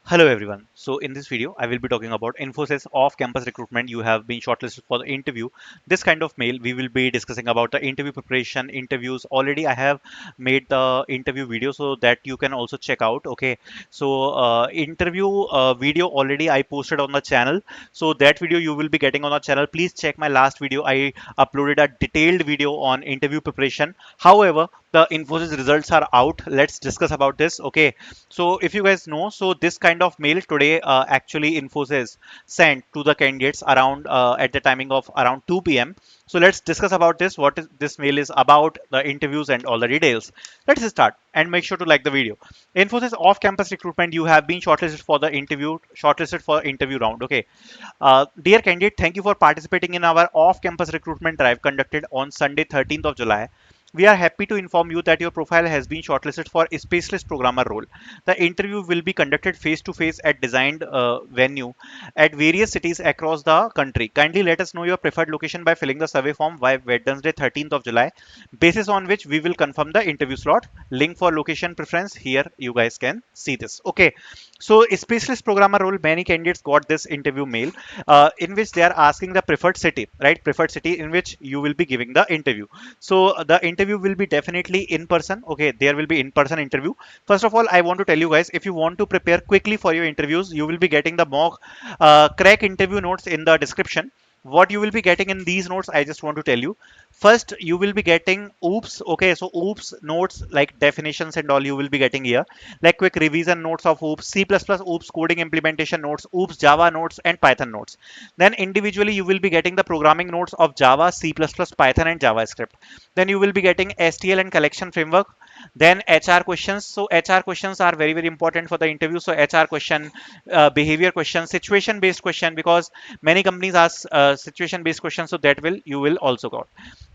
Hello everyone. So in this video, I will be talking about Infosys off-campus recruitment. You have been shortlisted for the interview. This kind of mail, we will be discussing about the interview preparation, interviews. Already I have made the interview video so that you can also check out. Okay. So interview video already I posted on the channel. So that video you will be getting on the channel. Please check my last video. I uploaded a detailed video on interview preparation. However, the Infosys results are out. Let's discuss about this. Okay, so if you guys know, so this kind of mail today actually Infosys sent to the candidates around at the timing of around 2 p.m. So let's discuss about this, what is this mail is about, the interviews and all the details. Let's start and make sure to like the video. Infosys off-campus recruitment, you have been shortlisted for interview round. Okay, dear candidate, thank you for participating in our off-campus recruitment drive conducted on Sunday 13th of July. We are happy to inform you that your profile has been shortlisted for a specialist programmer role. The interview will be conducted face to face at designed venue at various cities across the country. Kindly let us know your preferred location by filling the survey form by Wednesday 13th of July, basis on which we will confirm the interview slot. Link for location preference here, you guys can see this. Okay, so a specialist programmer role, many candidates got this interview mail in which they are asking the preferred city, right? Preferred city in which you will be giving the interview. So the interview will be definitely in person. Okay, there will be in person interview. First of all, I want to tell you guys, if you want to prepare quickly for your interviews, you will be getting the mock crack interview notes in the description. What you will be getting in these notes, I just want to tell you. First, you will be getting oops. Okay, so oops notes like definitions and all you will be getting here, like quick revision notes of oops, C++ oops coding implementation notes, oops Java notes, and Python notes. Then individually you will be getting the programming notes of Java, C++, Python, and JavaScript. Then you will be getting STL and collection framework. Then HR questions. So HR questions are very important for the interview. So HR question, behavior question, situation based question, because many companies ask situation based questions, so that will you will also got.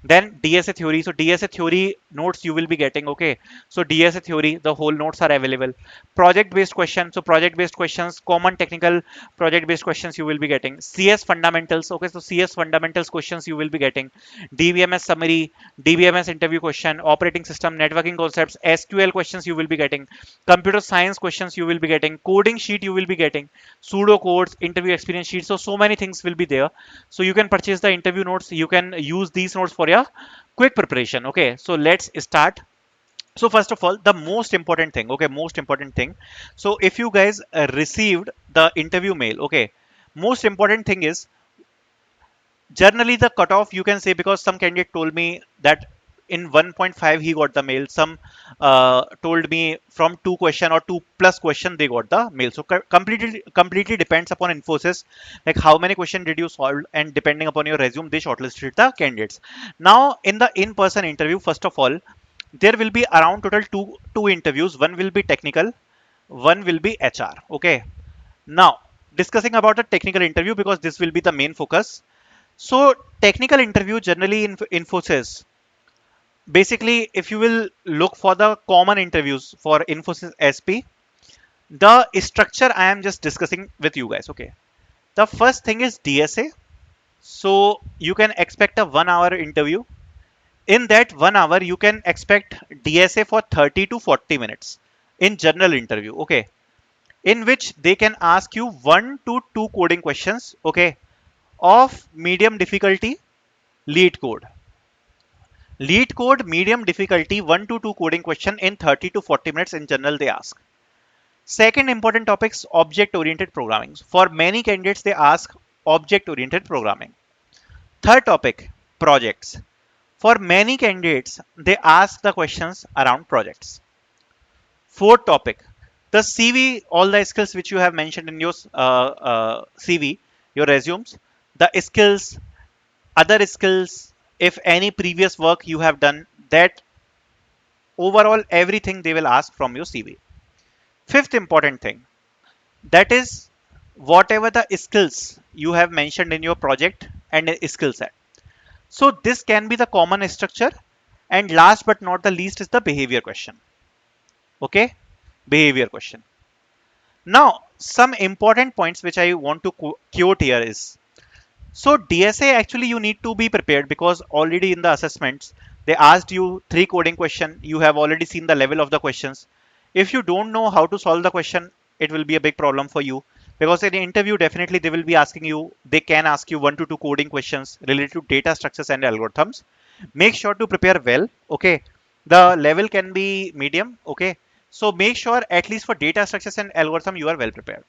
Then DSA theory. So DSA theory notes you will be getting. Okay, so DSA theory, the whole notes are available. Project based questions. So project based questions, common technical project based questions you will be getting. CS fundamentals. Okay, so CS fundamentals questions you will be getting. DBMS summary, DBMS interview question, operating system, networking concepts, SQL questions you will be getting, computer science questions you will be getting, coding sheet you will be getting, pseudo codes, interview experience sheet. So many things will be there. So you can purchase the interview notes. You can use these notes for your quick preparation. Okay, so let's start. So first of all, the most important thing. Okay, most important thing. So if you guys received the interview mail, okay, most important thing is generally the cutoff, you can say, because some candidate told me that in 1.5 he got the mail, some told me from 2 question or 2 plus question they got the mail. So completely depends upon Infosys, like how many question did you solve, and depending upon your resume they shortlisted the candidates. Now in the in-person interview, first of all, there will be around total two interviews. One will be technical, one will be HR. Okay, now discussing about the technical interview, because this will be the main focus. So technical interview generally in Infosys, basically if you will look for the common interviews for Infosys SP, the structure I am just discussing with you guys. Okay, the first thing is DSA. So you can expect a 1 hour interview. In that 1 hour you can expect DSA for 30 to 40 minutes in general interview. Okay, in which they can ask you 1 to 2 coding questions, okay, of medium difficulty, lead code. Lead code, medium difficulty, 1 to 2 coding question in 30 to 40 minutes in general they ask. Second important topics, object oriented programming. For many candidates they ask object oriented programming. Third topic, projects. For many candidates they ask the questions around projects. Fourth topic, the CV, all the skills which you have mentioned in your CV, your resumes, the skills, other skills, if any previous work you have done, that overall everything they will ask from your CV. Fifth important thing, that is whatever the skills you have mentioned in your project and a skill set. So this can be the common structure. And last but not the least is the behavior question. Okay, behavior question. Now some important points which I want to quote here is, so DSA actually you need to be prepared, because already in the assessments they asked you 3 coding question. You have already seen the level of the questions. If you don't know how to solve the question, it will be a big problem for you, because in the interview definitely they can ask you 1 to 2 coding questions related to data structures and algorithms. Make sure to prepare well. Okay, the level can be medium. Okay, so make sure at least for data structures and algorithm you are well prepared.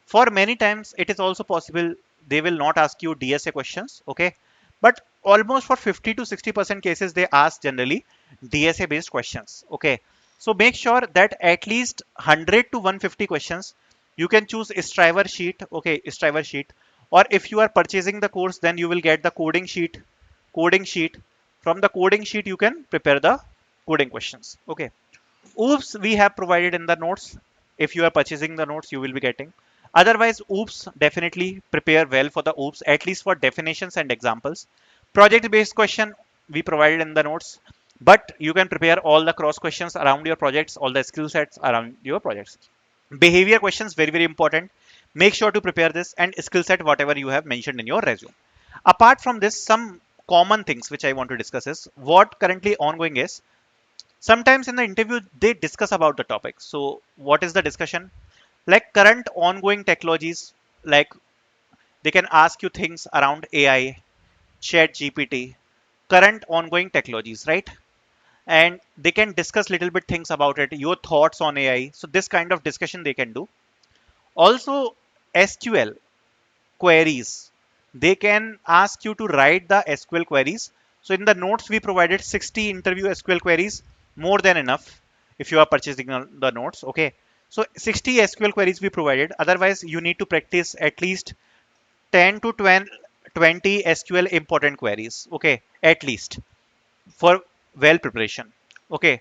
For many times it is also possible they will not ask you DSA questions. Okay, but almost for 50 to 60% cases they ask generally DSA based questions. Okay, so make sure that at least 100 to 150 questions you can choose striver sheet. Okay, striver sheet, or if you are purchasing the course then you will get the coding sheet. From the coding sheet you can prepare the coding questions. Okay, oops we have provided in the notes. If you are purchasing the notes you will be getting. Otherwise oops, definitely prepare well for the oops, at least for definitions and examples. Project based question we provided in the notes, but you can prepare all the cross questions around your projects, all the skill sets around your projects. Behavior questions, very very important. Make sure to prepare this, and skill set whatever you have mentioned in your resume. Apart from this, some common things which I want to discuss is what currently ongoing is. Sometimes in the interview they discuss about the topic. So what is the discussion? Like current ongoing technologies, like they can ask you things around AI, chat GPT, current ongoing technologies, right? And they can discuss little bit things about it, your thoughts on AI. So this kind of discussion they can do. Also SQL queries, they can ask you to write the SQL queries. So in the notes we provided 60 interview SQL queries, more than enough if you are purchasing the notes. Okay, so 60 SQL queries we provided. Otherwise you need to practice at least 10 to 20 SQL important queries. Okay, at least for well preparation. Okay,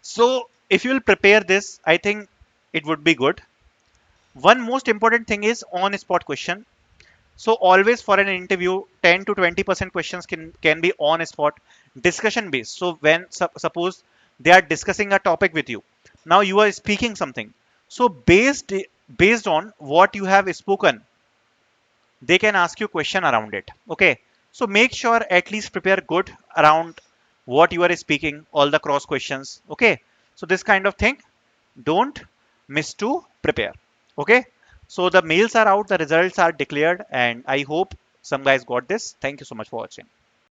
so if you will prepare this, I think it would be good. One most important thing is on spot question. So always for an interview, 10 to 20% questions can be on spot, discussion based. So when suppose they are discussing a topic with you, now you are speaking something. So based on what you have spoken, they can ask you question around it. Okay, so make sure at least prepare good around what you are speaking, all the cross questions. Okay, so this kind of thing, don't miss to prepare. Okay, so the mails are out, the results are declared, and I hope some guys got this. Thank you so much for watching.